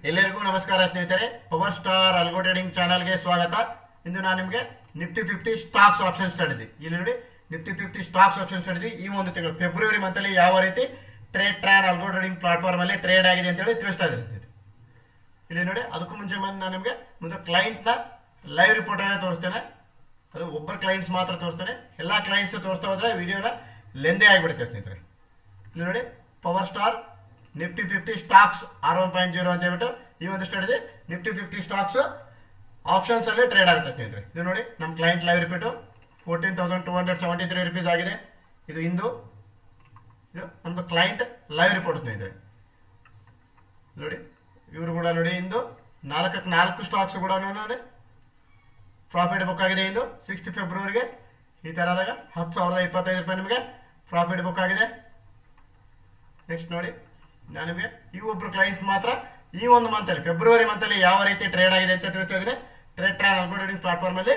ಎಲ್ಲರಿಗೂ ನಮಸ್ಕಾರ ಸ್ನೇಹಿತರೆ. ಪವರ್ ಸ್ಟಾರ್ ಅಲ್ಗೋ ಟ್ರೇಡಿಂಗ್ ಚಾನಲ್ಗೆ ಸ್ವಾಗತ. ಇಂದು ನಾನು ನಿಮಗೆ ನಿಫ್ಟಿ 50 ಸ್ಟಾಕ್ಸ್ ಆಪ್ಷನ್ ಸ್ಟ್ರಾಟಜಿ, ಇಲ್ಲಿ ನೋಡಿ ನಿಫ್ಟಿ 50 ಸ್ಟಾಕ್ಸ್ ಆಪ್ಷನ್ ಸ್ಟ್ರಾಟಜಿ ಈ ಒಂದು ತಿಂಗಳು ಫೆಬ್ರವರಿ ಮಂತಲ್ಲಿ ಯಾವ ರೀತಿ ಟ್ರಾನ್ ಅಲ್ಗೋ ಟ್ರೇಡಿಂಗ್ ಪ್ಲಾಟ್ಫಾರ್ಮ್ ಅಲ್ಲಿ ಟ್ರೇಡ್ ಆಗಿದೆ ಅಂತೇಳಿ ತಿಳಿಸ್ತಾ ಇದ್ದೀನಿ. ಇಲ್ಲಿ ನೋಡಿ, ಅದಕ್ಕೂ ಮುಂಚೆ ನಾನು ನಿಮಗೆ ಮುಂದೆ ಕ್ಲೈಂಟ್ನ ಲೈವ್ ರಿಪೋರ್ಟ್ ಅನ್ನ ತೋರಿಸ್ತೇನೆ. ಅದು ಒಬ್ಬರು ಕ್ಲೈಂಟ್ಸ್ ಮಾತ್ರ ತೋರಿಸ್ತೇನೆ. ಎಲ್ಲ ಕ್ಲೈಂಟ್ಸ್ ತೋರಿಸ್ತಾ ಹೋದ್ರೆ ವಿಡಿಯೋನ ಲೆಂದೇ ಆಗಿಬಿಡುತ್ತೆ ಸ್ನೇಹಿತರೆ. ಇಲ್ಲಿ ನೋಡಿ, power star Nifty 50 stocks R1.0 ಅಂತ ಹೇಳ್ಬಿಟ್ಟು ಈ ಒಂದು ಸ್ಟ್ರಾಟಜಿ ನಿಫ್ಟಿ 50 ಸ್ಟಾಕ್ಸ್ ಆಪ್ಷನ್ಸ್ ಅಲ್ಲಿ ಟ್ರೇಡ್ ಆಗುತ್ತೆ ಸ್ನೇಹಿತರೆ. ಇದು ನೋಡಿ, ನಮ್ಮ ಕ್ಲೈಂಟ್ ಲೈವ್ ರಿಪೀಟು 14,273 ರುಪೀಸ್ ಆಗಿದೆ. ಇದು ಇಂದು ಇದು ನಮ್ಮದು ಕ್ಲೈಂಟ್ ಲೈವ್ ರಿಪೋರ್ಟ್ ಸ್ನೇಹಿತರೆ. ನೋಡಿ, ಇವರು ಕೂಡ ನೋಡಿ ಇಂದು 4 ಸ್ಟಾಕ್ಸ್ ಕೂಡ ನೋಡಿ ಪ್ರಾಫಿಟ್ ಬುಕ್ ಆಗಿದೆ. ಇಂದು 6 ಫೆಬ್ರವರಿಗೆ ಈ ಥರ ಆದಾಗ 10,025 ರೂಪಾಯಿ ನಿಮಗೆ ಪ್ರಾಫಿಟ್ ಬುಕ್ ಆಗಿದೆ. ನೆಕ್ಸ್ಟ್ ನೋಡಿ, ನಾನು ನಿಮಗೆ ಈ ಒಬ್ಬರು ಕ್ಲೈಂಟ್ಸ್ ಮಾತ್ರ ಈ ಒಂದು ಮಂತಲ್ಲಿ ಫೆಬ್ರವರಿ ಮಂತಲ್ಲಿ ಯಾವ ರೀತಿ ಟ್ರೇಡ್ ಆಗಿದೆ ಅಂತ ತಿಳಿಸ್ತಾ ಇದ್ದೀನಿ. ಟ್ರಾನ್ ಅಲ್ಗೋ ಟ್ರೇಡಿಂಗ್ ಪ್ಲಾಟ್ಫಾರ್ಮ್ ಅಲ್ಲಿ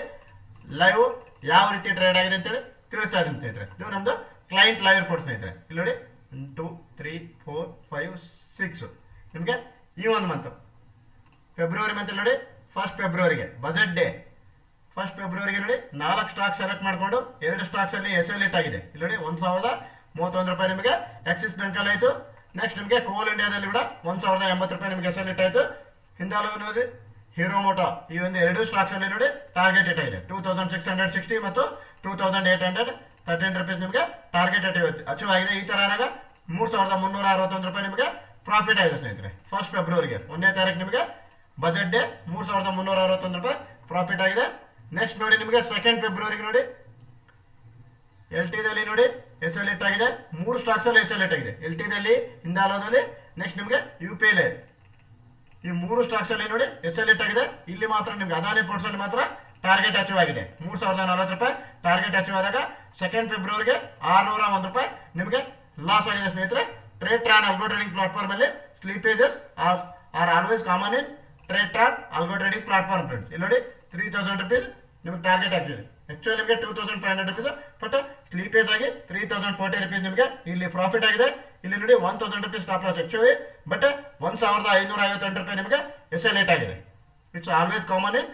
ಲೈವ್ ಯಾವ ರೀತಿ ಟ್ರೇಡ್ ಆಗಿದೆ ಅಂತೇಳಿ ತಿಳಿಸ್ತಾ ಇದ್ದೀನಿ ಸ್ನೇಹಿತರೆ. ಇದು ನಮ್ದು ಕ್ಲೈಂಟ್ ಲೈವ್ ರಿಪೋರ್ಟ್ ಸ್ನೇಹಿತರೆ. ಇಲ್ಲಿ ನೋಡಿ 1 2 3 4 5 6 ನಿಮಗೆ ಈ ಒಂದು ಮಂತ್ ಫೆಬ್ರವರಿ ಮಂತಲ್ಲಿ ನೋಡಿ, ಫಸ್ಟ್ ಫೆಬ್ರವರಿಗೆ ಬಜೆಟ್ ಡೇ, ಫಸ್ಟ್ ಫೆಬ್ರವರಿಗೆ ನೋಡಿ 4 ಸ್ಟಾಕ್ ಸೆಲೆಕ್ಟ್ ಮಾಡಿಕೊಂಡು 2 ಸ್ಟಾಕ್ಸ್ ಅಲ್ಲಿ ಎಸೆಲಿಟ್ ಆಗಿದೆ. ಇಲ್ಲಿ ನೋಡಿ 1,031 ರೂಪಾಯಿ ನಿಮಗೆ ಆಕ್ಸಿಸ್ ಬ್ಯಾಂಕ್ ಅಲ್ಲಿ ಆಯಿತು. ನೆಕ್ಸ್ಟ್ ನಿಮಗೆ ಕೋಲ್ ಇಂಡಿಯಾದಲ್ಲಿ ಕೂಡ 1,080 ರೂಪಾಯಿ ನಿಮಗೆ ಎಸೆಲಿಟ್ ಆಯಿತು. ಹಿಂದಾಲು ನೋಡಿ ಹೀರೋ ಮೋಟೋ ಈ ಒಂದು 2 ಸ್ಟಾಕ್ಸ್ ಅಲ್ಲಿ ನೋಡಿ ಟಾರ್ಗೆಟ್ ಇಟ್ ಆಗಿದೆ 2,660 ಮತ್ತು 2,813 ರುಪೀಸ್ ನಿಮಗೆ ಟಾರ್ಗೆಟ್ ಅಚೀವ್ ಆಗಿದೆ. ಈ ತರ ಆದಾಗ 3,361 ರೂಪಾಯಿ ನಿಮಗೆ ಪ್ರಾಫಿಟ್ ಆಗಿದೆ ಸ್ನೇಹಿತರೆ. ಫಸ್ಟ್ ಫೆಬ್ರವರಿಗೆ 1ನೇ ತಾರೀಕು ನಿಮಗೆ ಬಜೆಟ್ ಡೇ 3,361 ರೂಪಾಯಿ ಪ್ರಾಫಿಟ್ ಆಗಿದೆ. ನೆಕ್ಸ್ಟ್ ನೋಡಿ, ನಿಮಗೆ ಸೆಕೆಂಡ್ ಫೆಬ್ರವರಿಗೆ ನೋಡಿ LT ದಲ್ಲಿ ನೋಡಿ ಎಸೆಲಿಟ್ ಆಗಿದೆ. 3 ಸ್ಟಾಕ್ಸ್ ಅಲ್ಲಿ ಎಸೆಲಿಟ್ ಆಗಿದೆ. LT ದಲ್ಲಿ, ಹಿಂದಾಲೋದಲ್ಲಿ, ನೆಕ್ಸ್ಟ್ ನಿಮಗೆ UPI ಈ 3 ಸ್ಟಾಕ್ಸ್ ಅಲ್ಲಿ ನೋಡಿ ಎಸೆಲಿಟ್ ಆಗಿದೆ. ಇಲ್ಲಿ ಮಾತ್ರ ನಿಮಗೆ ಅದಾನಿ ಪೋರ್ಟ್ಸ್ ಅಲ್ಲಿ ಮಾತ್ರ ಟಾರ್ಗೆಟ್ ಅಚೀವ್ ಆಗಿದೆ 3,040 ರೂಪಾಯಿ ಟಾರ್ಗೆಟ್ ಅಚೀವ್ ಆದಾಗ ಸೆಕೆಂಡ್ ಫೆಬ್ರವರಿಗೆ 601 ರೂಪಾಯಿ ನಿಮಗೆ ಲಾಸ್ ಆಗಿದೆ ಸ್ನೇಹಿತರೆ. ಟ್ರಾನ್ ಅಲ್ಗೋ ಟ್ರೇಡಿಂಗ್ ಪ್ಲಾಟ್ಫಾರ್ಮ್ ಅಲ್ಲಿ slippages are always common in Tron algo trading platform friends. ಇಲ್ಲಿ ನೋಡಿ 3,000 ರುಪೀಸ್ ನಿಮಗೆ ಟಾರ್ಗೆಟ್ ಆಗಿದೆ. ಆಕ್ಚುಲಿ ನಿಮಗೆ 2,500 ರುಪೀಸ್, ಬಟ್ ಸ್ಲೀಪೇಜ್ ಆಗಿ 3,040 ರುಪೀಸ್ ನಿಮಗೆ ಇಲ್ಲಿ ಪ್ರಾಫಿಟ್ ಆಗಿದೆ. ಇಲ್ಲಿ ನೋಡಿ 1,000 rupees stop loss actually, but 1,558 ರೂಪಾಯಿ ನಿಮಗೆ ಎಸೆಲೇಟ್ ಆಗಿದೆ. It's always common in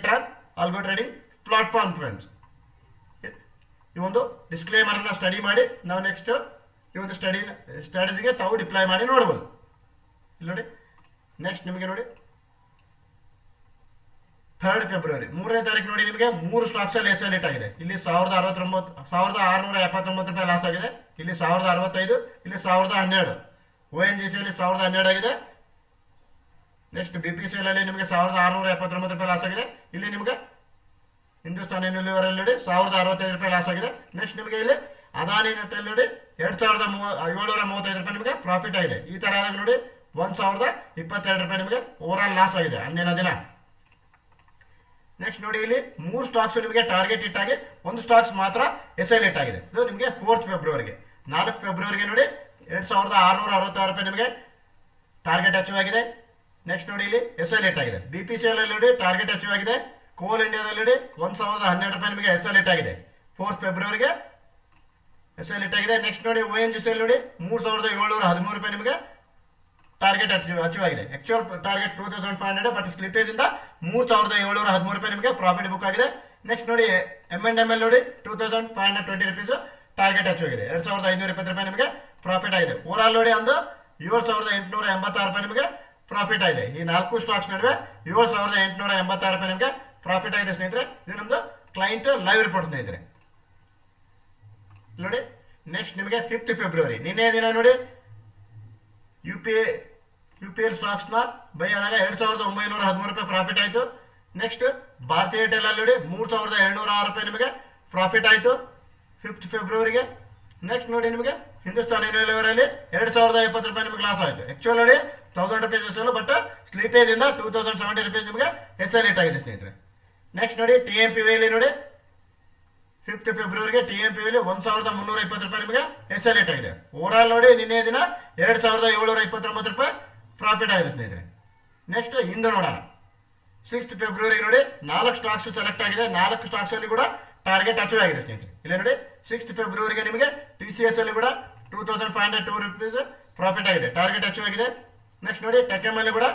Tron algo trading platform friends. ಈ ಒಂದು ಡಿಸ್ಕ್ಲೇಮರ್ ಅನ್ನ ಸ್ಟಡಿ ಮಾಡಿ ನಾವು ನೆಕ್ಸ್ಟ್ ಈ ಒಂದು ಸ್ಟ್ರಾಟಜಿಗೆ ತಾವು ಡಿಪ್ಲೈ ಮಾಡಿ ನೋಡ್ಬೋದು. ಇಲ್ಲಿ ನೋಡಿ, ನೆಕ್ಸ್ಟ್ ನಿಮಗೆ ನೋಡಿ 3rd ಫೆಬ್ರವರಿ 3ನೇ ತಾರೀಕು ನೋಡಿ ನಿಮಗೆ 3 ಸ್ಟಾಕ್ಸ್ ಅಲ್ಲಿ ಎಸೆಲಿಟ್ ಆಗಿದೆ. ಇಲ್ಲಿ 1,679 ರೂಪಾಯಿ ಲಾಸ್ ಆಗಿದೆ. ಇಲ್ಲಿ 1,065, ಇಲ್ಲಿ 1,012, ONGC ಅಲ್ಲಿ 1,012 ಆಗಿದೆ. ನೆಕ್ಸ್ಟ್ BPCL ಅಲ್ಲಿ ನಿಮಗೆ 1,679 ರೂಪಾಯಿ ಲಾಸ್ ಆಗಿದೆ. ಇಲ್ಲಿ ನಿಮಗೆ ಹಿಂದೂಸ್ತಾನ್ ಯೂನಿಲಿವರ್ ಅಲ್ಲಿ ನೋಡಿ 1,065 ರೂಪಾಯಿ ಲಾಸ್ ಆಗಿದೆ. ನೆಕ್ಸ್ಟ್ ನಿಮಗೆ ಇಲ್ಲಿ ಅದಾನಿ ನೆಟ್ಟಲ್ಲಿ ನೋಡಿ 2,735 ರೂಪಾಯಿ ನಿಮಗೆ ಪ್ರಾಫಿಟ್ ಆಗಿದೆ. ಈ ತರ ಆದಾಗ ನೋಡಿ 1,022 ರೂಪಾಯಿ ನಿಮಗೆ ಓವರ್ ಆಲ್ ಲಾಸ್ ಆಗಿದೆ ಅಂದಿನ ದಿನ. ನೆಕ್ಸ್ಟ್ ನೋಡಿ, ಇಲ್ಲಿ 3 ಸ್ಟಾಕ್ಸ್ ನಿಮಗೆ ಟಾರ್ಗೆಟ್ ಇಟ್ಟಾಗಿ 1 ಸ್ಟಾಕ್ಸ್ ಮಾತ್ರ ಎಸೆಲಿಟ್ ಆಗಿದೆ. ಇದು ನಿಮಗೆ 4th ಫೆಬ್ರವರಿಗೆ 4 ಫೆಬ್ರವರಿಗೆ ನೋಡಿ 2,666 ರೂಪಾಯಿ ನಿಮಗೆ ಟಾರ್ಗೆಟ್ ಅಚೀವ್ ಆಗಿದೆ. ನೆಕ್ಸ್ಟ್ ನೋಡಿ, ಇಲ್ಲಿ ಎಸೆಲಿಟ್ ಆಗಿದೆ. BPCL ಅಲ್ಲಿ ನೋಡಿ ಟಾರ್ಗೆಟ್ ಅಚೀವ್ ಆಗಿದೆ. ಕೋಲ್ ಇಂಡಿಯಾದಲ್ಲಿ ನೋಡಿ 1,012 ರೂಪಾಯಿ ನಿಮಗೆ ಎಸೆಲಿಟ್ ಆಗಿದೆ. 4th ಫೆಬ್ರವರಿಗೆ ಎಸೆಲಿಟ್ ಆಗಿದೆ. ನೆಕ್ಸ್ಟ್ ನೋಡಿ, ONGC ಅಲ್ಲಿ ನೋಡಿ 3,713 ರೂಪಾಯಿ ನಿಮಗೆ ಟಾರ್ಗೆಟ್ ಅಚೀವ್ ಆಗಿದೆ. ಆಕ್ಚುಯಲ್ ಟಾರ್ಗೆಟ್ 2,500, ಬಟ್ ಸ್ಲಿಪೇಜ್ ಇಂದ 3,713 ರೂಪಾಯಿ ನಿಮಗೆ ಪ್ರಾಫಿಟ್ ಬುಕ್ ಆಗಿದೆ. ನೆಕ್ಸ್ಟ್ ನೋಡಿ, M&M ಅಲ್ಲಿ ನೋಡಿ 2,520 ರುಪೀಸ್ ಟಾರ್ಗೆಟ್ ಅಚೀವ್ ಆಗಿದೆ. 2,520 ರೂಪಾಯಿ ನಿಮಗೆ ಪ್ರಾಫಿಟ್ ಆಗಿದೆ. ಓವರ್ ಆಲ್ ನೋಡಿ ಒಂದು 7,886 ರೂಪಾಯಿ ನಿಮಗೆ ಪ್ರಾಫಿಟ್ ಆಗಿದೆ. ಈ 4 ಸ್ಟಾಕ್ಸ್ ನಡುವೆ 7,886 ರೂಪಾಯಿ ನಿಮಗೆ ಪ್ರಾಫಿಟ್ ಆಗಿದೆ ಸ್ನೇಹಿತರೆ. ಇದು ನಮ್ದು ಕ್ಲೈಂಟ್ ಲೈವ್ ರಿಪೋರ್ಟ್ ಸ್ನೇಹಿತರೆ. ನೋಡಿ, ನೆಕ್ಸ್ಟ್ ನಿಮಗೆ 5th ಫೆಬ್ರವರಿ ನಿನ್ನೆ ದಿನ ನೋಡಿ UPL ಸ್ಟಾಕ್ಸ್ ನ ಬೈ ಆದಾಗ 2,913 ರೂಪಾಯಿ ಪ್ರಾಫಿಟ್ ಆಯಿತು. ನೆಕ್ಸ್ಟ್ ಭಾರತೀಯ ಏರ್ಟೆಲ್ ಅಲ್ಲಿ ನೋಡಿ 3,706 ರೂಪಾಯಿ ನಿಮಗೆ ಪ್ರಾಫಿಟ್ ಆಯಿತು 5th ಫೆಬ್ರವರಿಗೆ. ನೆಕ್ಸ್ಟ್ ನೋಡಿ, ನಿಮಗೆ ಹಿಂದೂಸ್ತಾನ್ ಯೂನಿಲಿವರ್ ಅಲ್ಲಿ 2,020 ರೂಪಾಯಿ ನಿಮಗೆ ಲಾಸ್ ಆಯಿತು. ಆಕ್ಚುಲ್ ನೋಡಿ 1,000 ರುಪೀಸ್ ಎಸೆಲು, ಬಟ್ ಸ್ಲೀಪೇಜ್ ಇಂದ 2,070 ರುಪೀಸ್ ನಿಮಗೆ ಎಸೆಲಿಟ್ ಆಗಿದೆ ಸ್ನೇಹಿತರೆ. ನೆಕ್ಸ್ಟ್ ನೋಡಿ, TMPV ಅಲ್ಲಿ ನೋಡಿ 5th ಫೆಬ್ರವರಿಗೆ TMPV ಅಲ್ಲಿ 1,320 ರೂಪಾಯಿ ನಿಮಗೆ ಎಸೆಲಿಟ್ ಆಗಿದೆ. ಓವರ್ ಆಲ್ ನೋಡಿ ನಿನ್ನೆ ದಿನ 2,729 ರೂಪಾಯಿ ಪ್ರಾಫಿಟ್ ಆಗಿದೆ ಸ್ನೇಹಿತರೆ. ನೆಕ್ಸ್ಟ್ ಇಂದು ನೋಡೋಣ, 6th ಫೆಬ್ರವರಿಗೆ ನೋಡಿ 4 ಸ್ಟಾಕ್ಸ್ ಸೆಲೆಕ್ಟ್ ಆಗಿದೆ. 4 ಸ್ಟಾಕ್ಸ್ ಅಲ್ಲಿ ಕೂಡ ಟಾರ್ಗೆಟ್ ಅಚೀವ್ ಆಗಿದೆ ಸ್ನೇಹಿತರೆ. ಇಲ್ಲಿ ನೋಡಿ 6th ಫೆಬ್ರವರಿಗೆ ನಿಮಗೆ TCS ಅಲ್ಲಿ ಕೂಡ 2,502 ರೂಪೀಸ್ ಪ್ರಾಫಿಟ್ ಆಗಿದೆ, ಟಾರ್ಗೆಟ್ ಅಚೀವ್ ಆಗಿದೆ. ನೆಕ್ಸ್ಟ್ ನೋಡಿ ಟೆಕ್ಎಮ್ ಅಲ್ಲಿ ಕೂಡ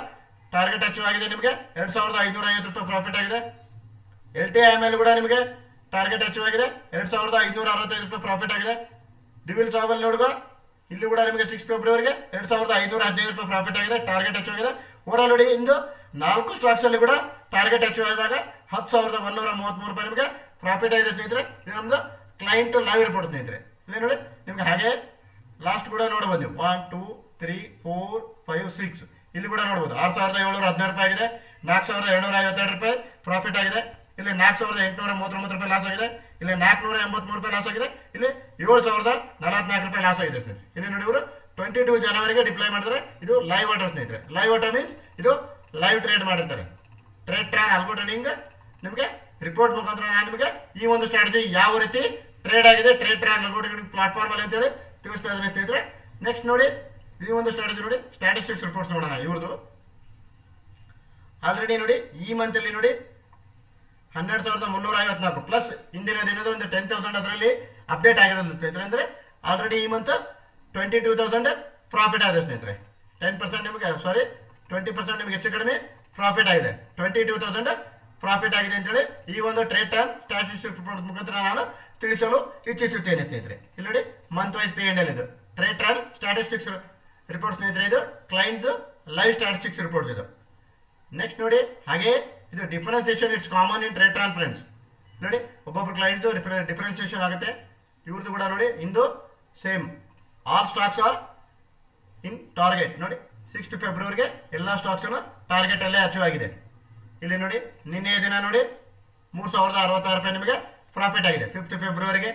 ಟಾರ್ಗೆಟ್ ಅಚೀವ್ ಆಗಿದೆ. ನಿಮಗೆ 2550 ರೂಪಾಯಿ ಪ್ರಾಫಿಟ್ ಆಗಿದೆ. LTIML ಕೂಡ ನಿಮಗೆ ಟಾರ್ಗೆಟ್ ಅಚೀವ್ ಆಗಿದೆ. 2565 ರೂಪಾಯಿ ಪ್ರಾಫಿಟ್ ಆಗಿದೆ. ಡಿವಿಲ್ ಸಾವಲ್ ನೋಡುವ ಇಲ್ಲಿ ಕೂಡ ನಿಮಗೆ 6 ಫೆಬ್ರವರಿಗೆ 2515 ರೂಪಾಯಿ ಪ್ರಾಫಿಟ್ ಆಗಿದೆ, ಟಾರ್ಗೆಟ್ ಅಚೀವ್ ಆಗಿದೆ. ಓವರಾಲ್ ನೋಡಿ ಇಂದು 4 ಸ್ಟಾಕ್ಸ್ ಅಲ್ಲಿ ಕೂಡ ಟಾರ್ಗೆಟ್ ಅಚೀವ್ ಆದಾಗ 10,133 ರೂಪಾಯಿ ನಿಮಗೆ ಪ್ರಾಫಿಟ್ ಆಗಿದೆ ಸ್ನೇಹಿತರೆ. ಇದು ನಮ್ದು ಕ್ಲೈಂಟ್ ಲೈವ್ ರಿಪೋರ್ಟ್ ಸ್ನೇಹಿತರೆ. ಇಲ್ಲಿ ನೋಡಿ ನಿಮ್ಗೆ ಹಾಗೆ ಲಾಸ್ಟ್ ಕೂಡ ನೋಡಬಹುದು ನೀವು 1 2 3 4 5 6 ಇಲ್ಲಿ ಕೂಡ ನೋಡಬಹುದು 6,716 ರೂಪಾಯಿ ಆಗಿದೆ. 4,752 ರೂಪಾಯಿ ಪ್ರಾಫಿಟ್ ಆಗಿದೆ. ಇಲ್ಲಿ 4,839 ರೂಪಾಯಿ ಲಾಸ್ ಆಗಿದೆ. ಇಲ್ಲಿ 483 ರೂಪಾಯಿ ಲಾಸ್ ಆಗಿದೆ. ಇಲ್ಲಿ 7,044 ರೂಪಾಯಿ ಲಾಸ್ ಆಗಿದೆ ಸ್ನೇಹಿತರೆ. ಇಲ್ಲಿ ನೋಡಿ ಇವರು 22 ಜನವರಿಗೆ ಡಿಪ್ಲೈ ಮಾಡಿದ್ರೆ ಇದು ಲೈವ್ ಆರ್ಡರ್ ಸ್ನೇಹಿತರೆ. ಲೈವ್ ಆರ್ಡರ್ ಮೀನ್ಸ್ ಇದು ಲೈವ್ ಟ್ರೇಡ್ ಮಾಡಿರ್ತಾರೆ. ಟ್ರೇಡ್ ಟ್ರಾನ್ ಆಲ್ಗೋ ಟ್ರೇಡಿಂಗ್ ನಿಮಗೆ ರಿಪೋರ್ಟ್ ಮುಖಾಂತರ ನಾನು ನಿಮಗೆ ಈ ಒಂದು ಸ್ಟ್ರಾಟಜಿ ಯಾವ ರೀತಿ ಟ್ರೇಡ್ ಆಗಿದೆ ಟ್ರೇಡ್ ಟ್ರಾನ್ ಆಲ್ಗೋ ಟ್ರೇಡಿಂಗ್ ಪ್ಲಾಟ್ಫಾರ್ಮ್ ಅಲ್ಲಿ ಅಂತೇಳಿ ತಿಳಿಸ್ತಾ ಇದ್ದೀನಿ ಸ್ನೇಹಿತರೆ. ನೆಕ್ಸ್ಟ್ ನೋಡಿ ಈ ಒಂದು ಸ್ಟ್ರಾಟಜಿ ನೋಡಿ ಸ್ಟ್ಯಾಟಿಸ್ಟಿಕ್ಸ್ ರಿಪೋರ್ಟ್ಸ್ ನೋಡೋಣ ಇವ್ರದ್ದು. ಆಲ್ರೆಡಿ ನೋಡಿ ಈ ಮಂತ್ ಅಲ್ಲಿ ನೋಡಿ 12,354 ಪ್ಲಸ್ ಇಂದಿನ ದಿನದ ಒಂದು 10,000 ಅದರಲ್ಲಿ ಅಪ್ಡೇಟ್ ಆಗಿರೋದು ಸ್ನೇಹಿತರೆ. ಅಂದರೆ ಆಲ್ರೆಡಿ ಈ ಮಂತ್ 22,000 ಪ್ರಾಫಿಟ್ ಆಗಿದೆ ಸ್ನೇಹಿತರೆ. 10% ನಿಮಗೆ 20% ನಿಮಗೆ ಹೆಚ್ಚು ಕಡಿಮೆ ಪ್ರಾಫಿಟ್ ಆಗಿದೆ. 22,000 ಪ್ರಾಫಿಟ್ ಆಗಿದೆ ಅಂತೇಳಿ ಈ ಒಂದು ಟ್ರೇಡ್ ಟ್ರಾನ್ ಸ್ಟ್ಯಾಟಿಸ್ಟಿಕ್ಸ್ ರಿಪೋರ್ಟ್ ಮುಖಾಂತರ ನಾನು ತಿಳಿಸಲು ಇಚ್ಛಿಸುತ್ತೇನೆ ಸ್ನೇಹಿತರೆ. ಇಲ್ಲಿ ನೋಡಿ ಮಂತ್ ವೈಸ್ P&L ಇದು ಟ್ರೇಡ್ ಟ್ರಾನ್ ಸ್ಟ್ಯಾಟಿಸ್ಟಿಕ್ಸ್ ರಿಪೋರ್ಟ್ ಸ್ನೇಹಿತರೆ. ಇದು ಕ್ಲೈಂಟ್ ಲೈವ್ ಸ್ಟ್ಯಾಟಿಸ್ಟಿಕ್ಸ್ ರಿಪೋರ್ಟ್ಸ್ ಇದು. ನೆಕ್ಸ್ಟ್ ನೋಡಿ ಹಾಗೆ ಇದು differentiation it's common in Tradetron friends. ನೋಡಿ ಒಬ್ಬೊಬ್ಬರು ಕ್ಲೈಂಟ್ದು ಡಿಫರೆನ್ಸಿಯೇಷನ್ ಆಗುತ್ತೆ. ಇವ್ರದ್ದು ಕೂಡ ನೋಡಿ ಇಂದು same all stocks are in target. ನೋಡಿ 6 ಫೆಬ್ರವರಿಗೆ ಎಲ್ಲ ಸ್ಟಾಕ್ಸ್ ಟಾರ್ಗೆಟ್ ಅಲ್ಲೇ ಅಚೀವ್ ಆಗಿದೆ. ಇಲ್ಲಿ ನೋಡಿ ನಿನ್ನೆ ದಿನ ನೋಡಿ 3,066 ರೂಪಾಯಿ ನಿಮಗೆ ಪ್ರಾಫಿಟ್ ಆಗಿದೆ 5 ಫೆಬ್ರವರಿಗೆ.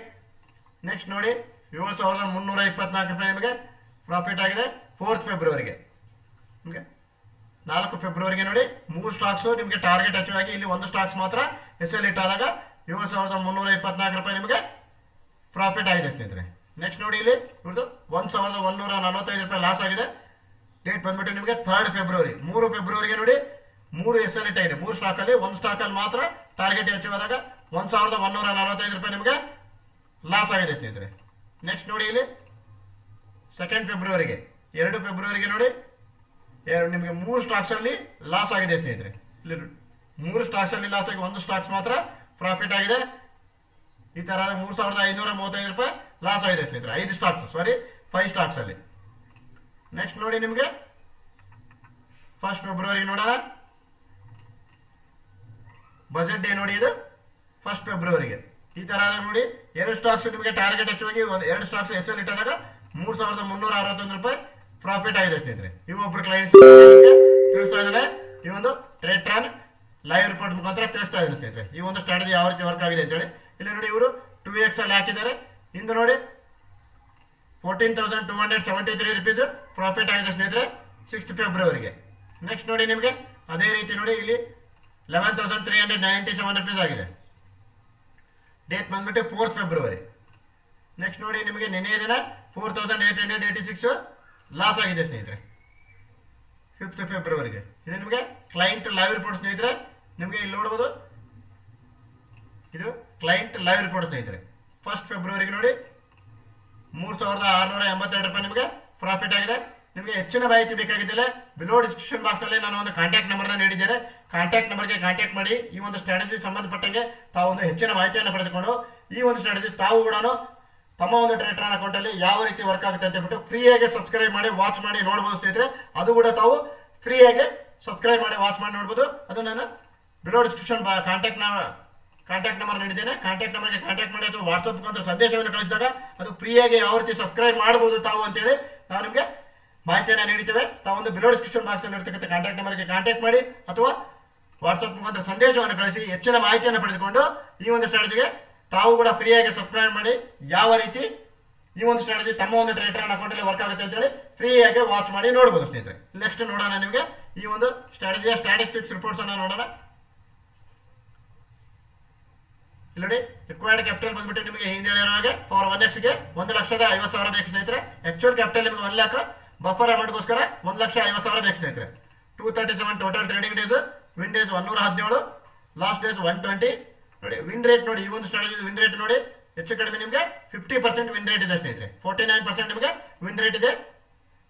ನೆಕ್ಸ್ಟ್ ನೋಡಿ 7,324 ರೂಪಾಯಿ ನಿಮಗೆ ಪ್ರಾಫಿಟ್ ಆಗಿದೆ 4 ಫೆಬ್ರವರಿಗೆ. ನಿಮಗೆ 4 ಫೆಬ್ರವರಿಗೆ ನೋಡಿ 3 ಸ್ಟಾಕ್ಸು ನಿಮಗೆ ಟಾರ್ಗೆಟ್ ಅಚೀವ್ ಆಗಿ ಇಲ್ಲಿ ಒಂದು ಸ್ಟಾಕ್ಸ್ ಮಾತ್ರ SL ಇಟ್ಟಾದಾಗ 7,324 ರೂಪಾಯಿ ನಿಮಗೆ ಪ್ರಾಫಿಟ್ ಆಗಿದೆ ಸ್ನೇಹಿತರೆ. ನೆಕ್ಸ್ಟ್ ನೋಡಿ ಇಲ್ಲಿ ಇವ್ರದ್ದು 1,145 ರೂಪಾಯಿ ಲಾಸ್ ಆಗಿದೆ. ಡೇಟ್ ಬಂದ್ಬಿಟ್ಟು ನಿಮಗೆ 3 ಫೆಬ್ರವರಿ. 3 ಫೆಬ್ರವರಿಗೆ ನೋಡಿ 3 SL ಇಟ್ ಆಗಿದೆ. 3 ಸ್ಟಾಕಲ್ಲಿ ಒಂದು ಸ್ಟಾಕಲ್ಲಿ ಮಾತ್ರ ಟಾರ್ಗೆಟ್ ಅಚೀವ್ ಆದಾಗ 1,145 ರೂಪಾಯಿ ನಿಮಗೆ ಲಾಸ್ ಆಗಿದೆ ಸ್ನೇಹಿತರೆ. ನೆಕ್ಸ್ಟ್ ನೋಡಿ ಇಲ್ಲಿ 2 ಫೆಬ್ರವರಿಗೆ 2 ಫೆಬ್ರವರಿಗೆ ನೋಡಿ ನಿಮಗೆ 3 ಸ್ಟಾಕ್ಸ್ ಅಲ್ಲಿ ಲಾಸ್ ಆಗಿದೆ ಸ್ನೇಹಿತರೆ. ಇಲ್ಲಿ 3 ಸ್ಟಾಕ್ಸ್ ಅಲ್ಲಿ ಲಾಸ್ ಆಗಿ ಒಂದು ಸ್ಟಾಕ್ಸ್ ಮಾತ್ರ ಪ್ರಾಫಿಟ್ ಆಗಿದೆ. ಈ ತರ 3,535 ರೂಪಾಯಿ ಲಾಸ್ ಆಗಿದೆ ಸ್ನೇಹಿತರೆ. 5 ಸ್ಟಾಕ್ಸ್ ಅಲ್ಲಿ. ನೆಕ್ಸ್ಟ್ ನೋಡಿ ನಿಮಗೆ 1 ಫೆಬ್ರವರಿಗೆ ನೋಡೋಣ. ಬಜೆಟ್ ಡೇ ನೋಡಿ ಇದು 1 ಫೆಬ್ರವರಿಗೆ. ಈ ತರ ನೋಡಿ 2 ಸ್ಟಾಕ್ಸ್ ನಿಮಗೆ ಟಾರ್ಗೆಟ್ ಅಚೀವ್ ಆಗಿ 2 ಸ್ಟಾಕ್ಸ್ SL ಇಟ್ಟಾಗ 3,361 ರೂಪಾಯಿ ಪ್ರಾಫಿಟ್ ಆಗಿದೆ ಸ್ನೇಹಿತರೆ. ಇವು ಒಬ್ಬರು ಕ್ಲೈಂಟ್ ತಿಳಿಸ್ತಾ ಇದ್ದಾರೆ ಈ ಒಂದು ಟ್ರೇಡ್ ಟ್ರಾನ್ ಲೈವ್ ರಿಪೋರ್ಟ್ ಮುಖಾಂತರ ತಿಳಿಸ್ತಾ ಇದ್ದಾರೆ ಸ್ನೇಹಿತರೆ. ಈ ಒಂದು ಸ್ಟ್ರಾಟಜಿ ಯಾವ ರೀತಿ ವರ್ಕ್ ಆಗಿದೆ ಅಂತೇಳಿ. ಇಲ್ಲಿ ನೋಡಿ ಇವರು 2x ಅಲ್ಲಿ ಹಾಕಿದ್ದಾರೆ. ಇಂದು ನೋಡಿ 14,273 ರೂಪೀಸ್ ಪ್ರಾಫಿಟ್ ಆಗಿದೆ ಸ್ನೇಹಿತರೆ 6 ಫೆಬ್ರವರಿಗೆ. ನೆಕ್ಸ್ಟ್ ನೋಡಿ ನಿಮಗೆ ಅದೇ ರೀತಿ ನೋಡಿ ಇಲ್ಲಿ 11,397 ರೂಪೀಸ್ ಆಗಿದೆ. ಡೇಟ್ ಬಂದ್ಬಿಟ್ಟು 4 ಫೆಬ್ರವರಿ. ನೆಕ್ಸ್ಟ್ ನೋಡಿ ನಿಮಗೆ ನಿನ್ನೆ ದಿನ 4,886 ಲಾಸ್ ಆಗಿದೆ ಸ್ನೇಹಿತರೆ 5 ಫೆಬ್ರವರಿಗೆ. ಇದು ನಿಮಗೆ ಕ್ಲೈಂಟ್ ಲೈವ್ ರಿಪೋರ್ಟ್ ಸ್ನೇಹಿತರೆ. ನಿಮಗೆ ಇಲ್ಲಿ ನೋಡಬಹುದು ಇದು ಕ್ಲೈಂಟ್ ಲೈವ್ ರಿಪೋರ್ಟ್ ಸ್ನೇಹಿತರೆ. 1 ಫೆಬ್ರವರಿಗೆ ನೋಡಿ 3,682 ರೂಪಾಯಿ ನಿಮಗೆ ಪ್ರಾಫಿಟ್ ಆಗಿದೆ. ನಿಮಗೆ ಹೆಚ್ಚಿನ ಮಾಹಿತಿ ಬೇಕಾಗಿದ್ದರೆ ಬಿಲೋ ಡಿಸ್ಕ್ರಿಪ್ಷನ್ ಬಾಕ್ಸ್ನಲ್ಲಿ ನಾನು ಒಂದು ಕಾಂಟ್ಯಾಕ್ಟ್ ನಂಬರ್ನ ನೀಡಿದ್ದೇನೆ. ಕಾಂಟ್ಯಾಕ್ಟ್ ನಂಬರ್ಗೆ ಕಾಂಟ್ಯಾಕ್ಟ್ ಮಾಡಿ ಈ ಒಂದು ಸ್ಟ್ರಾಟಜಿ ಸಂಬಂಧಪಟ್ಟಂಗೆ ತಾವು ಒಂದು ಹೆಚ್ಚಿನ ಮಾಹಿತಿಯನ್ನು ಪಡೆದುಕೊಂಡು ಈ ಒಂದು ಸ್ಟ್ರಾಟಜಿ ತಾವು ಕೂಡ ತಮ್ಮ ಒಂದು ಟ್ರೇಡ್ ಟ್ರಾನ್ ಅಕೌಂಟಲ್ಲಿ ಯಾವ ರೀತಿ ವರ್ಕ್ ಆಗುತ್ತೆ ಅಂತ ಹೇಳ್ಬಿಟ್ಟು ಫ್ರೀಯಾಗಿ ಸಬ್ಸ್ಕ್ರೈಬ್ ಮಾಡಿ ವಾಚ್ ಮಾಡಿ ನೋಡ್ಬೋದು ಸ್ನೇಹಿತರೆ. ಅದು ಕೂಡ ತಾವು ಫ್ರೀಯಾಗಿ ಸಬ್ಸ್ಕ್ರೈಬ್ ಮಾಡಿ ವಾಚ್ ಮಾಡಿ ನೋಡ್ಬೋದು. ಅದು ನಾನು ಬಿಲೋ ಡಿಸ್ಕ್ರಿಪ್ಷನ್ ಕಾಂಟ್ಯಾಕ್ಟ್ ನಂಬರ್ ನೀಡಿದ್ದೇನೆ. ಕಾಂಟ್ಯಾಕ್ಟ್ ನಂಬರ್ಗೆ ಕಾಂಟ್ಯಾಕ್ಟ್ ಮಾಡಿ ಅಥವಾ ವಾಟ್ಸಪ್ ಮುಖಾಂತರ ಸಂದೇಶವನ್ನು ಕಳಿಸಿದಾಗ ಅದು ಫ್ರೀಯಾಗಿ ಯಾವ ರೀತಿ ಸಬ್ಸ್ಕ್ರೈಬ್ ಮಾಡ್ಬೋದು ತಾವು ಅಂತೇಳಿ ನಾವು ನಿಮಗೆ ಮಾಹಿತಿಯನ್ನು ನೀಡುತ್ತೇವೆ. ತಾವೊಂದು ಬಿಲೋ ಡಿಸ್ಕ್ರಿಪ್ಷನ್ ಬಾಕ್ಸ್ನಲ್ಲಿ ಇರ್ತಕ್ಕಂಥ ಕಾಂಟ್ಯಾಕ್ಟ್ ನಂಬರ್ಗೆ ಕಾಂಟ್ಯಾಕ್ಟ್ ಮಾಡಿ ಅಥವಾ ವಾಟ್ಸಪ್ ಮುಖಾಂತರ ಸಂದೇಶವನ್ನು ಕಳಿಸಿ ಹೆಚ್ಚಿನ ಮಾಹಿತಿಯನ್ನು ಪಡೆದುಕೊಂಡು ಈ ಒಂದು ಸ್ಟ್ರಾಟಜಿಗೆ ತಾವು ಕೂಡ ಫ್ರೀಯಾಗಿ ಸಬ್ಸ್ಕ್ರೈಬ್ ಮಾಡಿ ಯಾವ ರೀತಿ ಈ ಒಂದು ಸ್ಟ್ರಾಟಜಿ ತಮ್ಮ ಒಂದು ಟ್ರೇಡ್ ಟ್ರಾನ್ ಅಕೌಂಟಲ್ಲಿ ವರ್ಕ್ ಆಗುತ್ತೆ ಅಂತೇಳಿ ಫ್ರೀಯಾಗಿ ವಾಚ್ ಮಾಡಿ ನೋಡ್ಬೋದು ಸ್ನೇಹಿತರೆ. ನೆಕ್ಸ್ಟ್ ನೋಡೋಣ ನಿಮಗೆ ಈ ಒಂದು ಸ್ಟ್ರಾಟಜಿಯ ಸ್ಟ್ಯಾಟಿಸ್ಟಿಕ್ಸ್ ರಿಪೋರ್ಟ್ಸ್ ಅನ್ನು ನೋಡೋಣ. ಇಲ್ಲಿ ನೋಡಿ ರಿಕ್ವೈರ್ಡ್ ಕ್ಯಾಪಿಟಲ್ ಬಂದ್ಬಿಟ್ಟು ನಿಮಗೆ ಹಿಂದೆ ಹೇಳಿರೋ ಹಾಗೆ ಫಾರ್ 1x ಗೆ 1,50,000 ಬೇಕು ಸ್ನೇಹಿತರೆ. ಆಕ್ಚುಯಲ್ ಕ್ಯಾಪಿಟಲ್ ನಿಮಗೆ 1 ಲಕ್ಷ, ಬಫರ್ ಅಮೌಂಟ್ಗೋಸ್ಕರ 1,50,000 ಬೇಕು ಸ್ನೇಹಿತರೆ. 237 total trading days, win days 117, last days 120. ನೋಡಿ ವಿನ್ ರೇಟ್ ನೋಡಿ ಈ ಒಂದು ಸ್ಟ್ರಾಟಜಿ ವಿನ್ ರೇಟ್ ನೋಡಿ ಹೆಚ್ಚು ಕಡಿಮೆ ನಿಮಗೆ 50% ವಿನ್ ರೇಟ್ ಇದೆ ಸ್ನೇಹಿತರೆ. 49% ನಿಮಗೆ ವಿನ್ ರೇಟ್ ಇದೆ.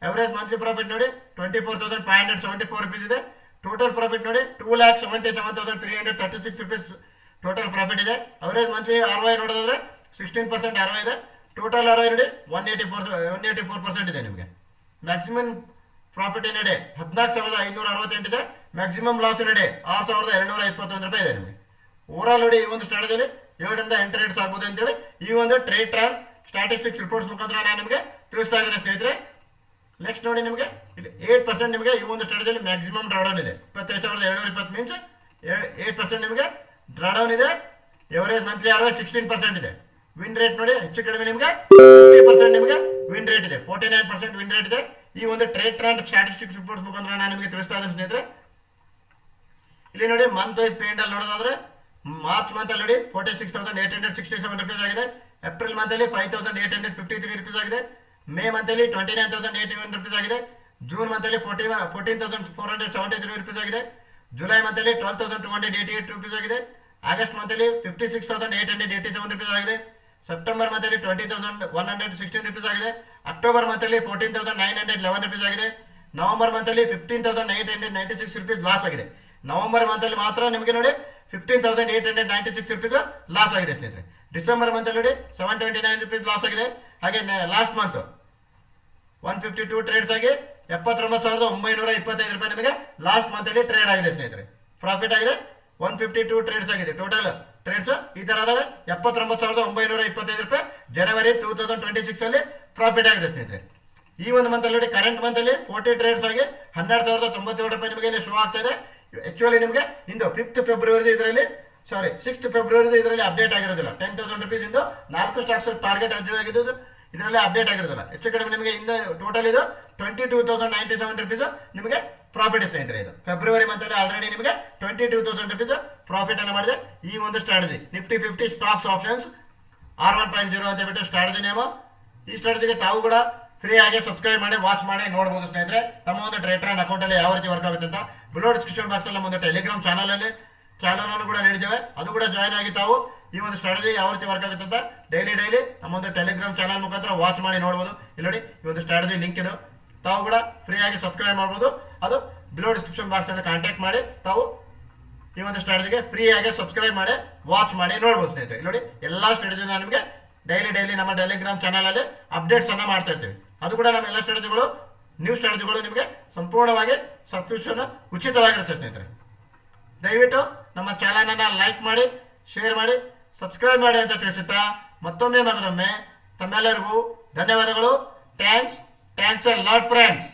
ಅವರೇಜ್ ಮಂತ್ಲಿ ಪ್ರಾಫಿಟ್ ನೋಡಿ 24,574 ರೂಪೀಸ್ ಇದೆ. ಟೋಟಲ್ ಪ್ರಾಫಿಟ್ ನೋಡಿ 2,77,336 rupees ಟೋಟಲ್ ಪ್ರಾಫಿಟ್ ಇದೆ. ಅವರೇಜ್ ಮಂತ್ಲಿ ROI ನೋಡೋದಾದ್ರೆ 16% ROI ಇದೆ. ಟೋಟಲ್ ROI ನೋಡಿ 184% ಇದೆ. ನಿಮಗೆ ಮ್ಯಾಕ್ಸಿಮಮ್ ಪ್ರಾಫಿಟ್ ಏನಿದೆ 14,568 ಇದೆ. ಮ್ಯಾಕ್ಸಿಮಮ್ ಲಾಸ್ ನೋಡಿ 6,221 ರೂಪಾಯಿ ಇದೆ. ನಿಮಗೆ ಓವರಾಲ್ ನೋಡಿ ಈ ಒಂದು ಸ್ಟ್ರಾಟಜಿಯಲ್ಲಿ 7ರಿಂದ 8 ಟ್ರೇಡ್ಸ್ ಆಗ್ಬೋದು ಅಂತೇಳಿ ಈ ಒಂದು ಟ್ರೇಡ್ ಟ್ರಯಲ್ ಸ್ಟಾಟಿಸ್ಟಿಕ್ಸ್ ರಿಪೋರ್ಟ್ಸ್ ಮುಖಾಂತರ ನಾನು ನಿಮಗೆ ತಿಳಿಸ್ತಾ ಇದ್ದೀನಿ ಸ್ನೇಹಿತರೆ. ನೆಕ್ಸ್ಟ್ ನೋಡಿ ನಿಮಗೆ ಇಲ್ಲಿ 8% ನಿಮಗೆ ಈ ಒಂದು ಸ್ಟ್ರಾಟಜಿಯಲ್ಲಿ ಮ್ಯಾಕ್ಸಿಮಮ್ ಡ್ರಾಡೌನ್ ಇದೆ. 25,720 ಮೀನ್ಸ್ 8% ನಿಮಗೆ ಡ್ರಾಡೌನ್ ಇದೆ. ಎವರೇಜ್ ಮಂತ್ಲಿ ROI 16% ಇದೆ. ವಿನ್ ರೇಟ್ ನೋಡಿ ಹೆಚ್ಚು ಕಡಿಮೆ ನಿಮಗೆ 50% ನಿಮಗೆ ವಿನ್ ರೇಟ್ ಇದೆ. 49% ವಿನ್ ರೇಟ್ ಇದೆ. ಈ ಒಂದು ಟ್ರೇಡ್ ಟ್ರೆಂಡ್ ಸ್ಟಾಟಿಸ್ಟಿಕ್ಸ್ ರಿಪೋರ್ಟ್ಸ್ ಮುಖಾಂತರ ನಾನು ನಿಮಗೆ ತಿಳಿಸ್ತಾ ಇದ್ದೀನಿ ಸ್ನೇಹಿತರೆ. ಇಲ್ಲಿ ನೋಡಿ ಮಂತ್ ವೈಸ್ ಪೇಮೆಂಟ್ ಅಲ್ಲಿ ನೋಡೋದಾದ್ರೆ ಮಾರ್ಚ್ ಮಂತ್ ಅಲ್ಲಿ ನೋಡಿ 46,867 ರೂಪೀಸ್ ಆಗಿದೆ. ಏಪ್ರಿಲ್ ಮಂತ್ ಅಲ್ಲಿ 5,853 ರೂಪೀಸ್ ಆಗಿದೆ. ಮೇ ಮಂತ್ ಅಲ್ಲಿ 29,081 ರೂಪೀಸ್ ಆಗಿದೆ. ಜೂನ್ ಮಂತ್ ಅಲ್ಲಿ 14,473 ರೂಪೀಸ್ ಆಗಿದೆ. ಜುಲೈ ಮಂತ್ ಅಲ್ಲಿ 12,288 ರೂಪೀಸ್ ಆಗಿದೆ. ಆಗಸ್ಟ್ ಮಂತ್ ಅಲ್ಲಿ 56,887 ರೂಪೀಸ್ ಆಗಿದೆ. ಸೆಪ್ಟೆಂಬರ್ ಮಂತ್ ಅಲ್ಲಿ 20,116 ರೂಪೀಸ್ ಆಗಿದೆ. ಅಕ್ಟೋಬರ್ ಮಂತ್ ಅಲ್ಲಿ 14,911 ರೂಪೀಸ್ ಆಗಿದೆ. ನವೆಂಬರ್ ಮಂತ್ ಅಲ್ಲಿ 15,896 ರೂಪೀಸ್ ಲಾಸ್ ಆಗಿದೆ. ನವೆಂಬರ್ ಮಂತ್ ಅಲ್ಲಿ ಮಾತ್ರ ನಿಮಗೆ ನೋಡಿ 15,896 ರೂಪೀಸ್ ಲಾಸ್ ಆಗಿದೆ ಸ್ನೇಹಿತರೆ. ಡಿಸೆಂಬರ್ ಮಂತ್ ಅಲ್ಲಿ ನೋಡಿ 729 ರೂಪೀಸ್ ಲಾಸ್ ಆಗಿದೆ. ಹಾಗೆ ಲಾಸ್ಟ್ ಮಂತ್ 152 ಟ್ರೇಡ್ಸ್ ಆಗಿ 79,925 ರೂಪಾಯಿ ನಿಮಗೆ ಲಾಸ್ಟ್ ಮಂತ್ ಅಲ್ಲಿ ಟ್ರೇಡ್ ಆಗಿದೆ ಸ್ನೇಹಿತರೆ. ಪ್ರಾಫಿಟ್ ಆಗಿದೆ 152 ಟ್ರೇಡ್ಸ್ ಆಗಿದೆ. ಟೋಟಲ್ ಟ್ರೇಡ್ಸ್ ಈ ತರ ಆದಾಗ 79,925 ರೂಪಾಯಿ ಜನವರಿ 2026 ಅಲ್ಲಿ ಪ್ರಾಫಿಟ್ ಆಗಿದೆ ಸ್ನೇಹಿತರೆ. ಈ ಒಂದು ಮಂತ್ ಅಲ್ಲಿ ಕರೆಂಟ್ ಮಂತ್ ಅಲ್ಲಿ 40 ಟ್ರೇಡ್ಸ್ ಆಗಿ 12,097 ರೂಪಾಯಿ ನಿಮಗೆ ಇಲ್ಲಿ ಶೋ ಆಗ್ತಾ ಇದೆ. ಆಕ್ಚುಲಿ ನಿಮಗೆ ಇಂದು 5th ಫೆಬ್ರವರಿ ಇದರಲ್ಲಿ 6th ಫೆಬ್ರವರಿ ಇದರಲ್ಲಿ ಅಪ್ಡೇಟ್ ಆಗಿರೋದಿಲ್ಲ. 10,000 ರೂಪೀಸ್ ಇಂದು 4 ಸ್ಟಾಕ್ಸ್ ಟಾರ್ಗೆಟ್ ಅಚೀವ್ ಆಗಿದ್ದು ಇದರಲ್ಲಿ ಅಪ್ಡೇಟ್ ಆಗಿರೋದಿಲ್ಲ. ಹೆಚ್ಚು ಕಡಿಮೆ ನಿಮಗೆ ಇಂದು ಟೋಟಲ್ ಇದು 22,097 ರೂಪೀಸ್ ನಿಮಗೆ ಪ್ರಾಫಿಟ್ ಸ್ನೇಹಿತರೆ. ಇದು ಫೆಬ್ರವರಿ ಮಂತ್ ಅಲ್ಲಿ ಆಲ್ರೆಡಿ ನಿಮಗೆ 22,000 ರೂಪೀಸ್ ಪ್ರಾಫಿಟ್ ಅನ್ನು ಮಾಡಿದೆ. ಈ ಒಂದು strategy Nifty 50 stocks options R1.0 ಅಂತ ಬಿಟ್ಟು ಸ್ಟ್ರಾಟಜಿ ನೇಮು. ಈ ಸ್ಟ್ರಾಟಜಿಗೆ ತಾವು ಕೂಡ ಫ್ರೀ ಆಗಿ ಸಬ್ಸ್ಕ್ರೈಬ್ ಮಾಡಿ ವಾಚ್ ಮಾಡಿ ನೋಡಬಹುದು ಸ್ನೇಹಿತರೆ. ತಮ್ಮ ಒಂದು ಟ್ರೇಡ್ ಅಕೌಂಟ್ ಅಲ್ಲಿ ಯಾವ ರೀತಿ ವರ್ಕ್ ಆಗುತ್ತೆ ಅಂತ ಬಿಲೋ ಡಿಸ್ಕ್ರಿಪ್ಷನ್ ಬಾಕ್ಸ್ ಅಲ್ಲಿ ಒಂದು ಟೆಲಿಗ್ರಾಮ್ ಚಾನಲ್ ಅನ್ನು ಕೂಡ ನೀಡಿದ್ದೇವೆ. ಅದು ಕೂಡ ಜಾಯ್ನ್ ಆಗಿ ತಾವು ಈ ಒಂದು ಸ್ಟ್ರಾಟಜಿ ಯಾವ ರೀತಿ ವರ್ಕ್ ಆಗುತ್ತೆ ಅಂತ ಡೈಲಿ ನಮ್ಮ ಒಂದು ಟೆಲಿಗ್ರಾಮ್ ಚಾನಲ್ ಮುಖಾಂತರ ವಾಚ್ ಮಾಡಿ ನೋಡಬಹುದು. ಇಲ್ಲಿ ನೋಡಿ ಈ ಒಂದು ಸ್ಟ್ರಾಟಜಿ ಲಿಂಕ್ ಇದು, ತಾವು ಕೂಡ ಫ್ರೀ ಆಗಿ ಸಬ್ಸ್ಕ್ರೈಬ್ ಮಾಡಬಹುದು. ಅದು ಬಿಲೋ ಡಿಸ್ಕ್ರಿಪ್ಷನ್ ಬಾಕ್ಸ್ ಅಲ್ಲಿ ಕಾಂಟ್ಯಾಕ್ಟ್ ಮಾಡಿ ತಾವು ಈ ಒಂದು ಸ್ಟ್ರಾಟಜಿಗೆ ಫ್ರೀ ಆಗಿ ಸಬ್ಸ್ಕ್ರೈಬ್ ಮಾಡಿ ವಾಚ್ ಮಾಡಿ ನೋಡಬಹುದು ಸ್ನೇಹಿತರೆ. ಇಲ್ಲಿ ನೋಡಿ ಎಲ್ಲಾ ಸ್ಟ್ರಾಟಜಿ ನಿಮಗೆ ಡೈಲಿ ನಮ್ಮ ಟೆಲಿಗ್ರಾಮ್ ಚಾನಲ್ ಅಲ್ಲಿ ಅಪ್ಡೇಟ್ಸ್ ಅನ್ನ ಮಾಡ್ತಾ ಇರ್ತೀವಿ. ಅದು ಕೂಡ ನಮ್ಮ ಎಲ್ಲ ಸ್ಟ್ರಾಟಜಿಗಳು ನ್ಯೂ ಸ್ಟ್ರಾಟಜಿಗಳು ನಿಮಗೆ ಸಂಪೂರ್ಣವಾಗಿ ಸಬ್ಸ್ಕ್ರಿಪ್ಷನ್ ಉಚಿತವಾಗಿರುತ್ತೆ ಸ್ನೇಹಿತರೆ. ದಯವಿಟ್ಟು ನಮ್ಮ ಚಾನಲ್ ಅನ್ನ ಲೈಕ್ ಮಾಡಿ, ಶೇರ್ ಮಾಡಿ, ಸಬ್ಸ್ಕ್ರೈಬ್ ಮಾಡಿ ಅಂತ ತಿಳಿಸುತ್ತಾ ಮತ್ತೊಮ್ಮೆ ತಮ್ಮೆಲ್ಲರಿಗೂ ಧನ್ಯವಾದಗಳು. Thanks a lot friends.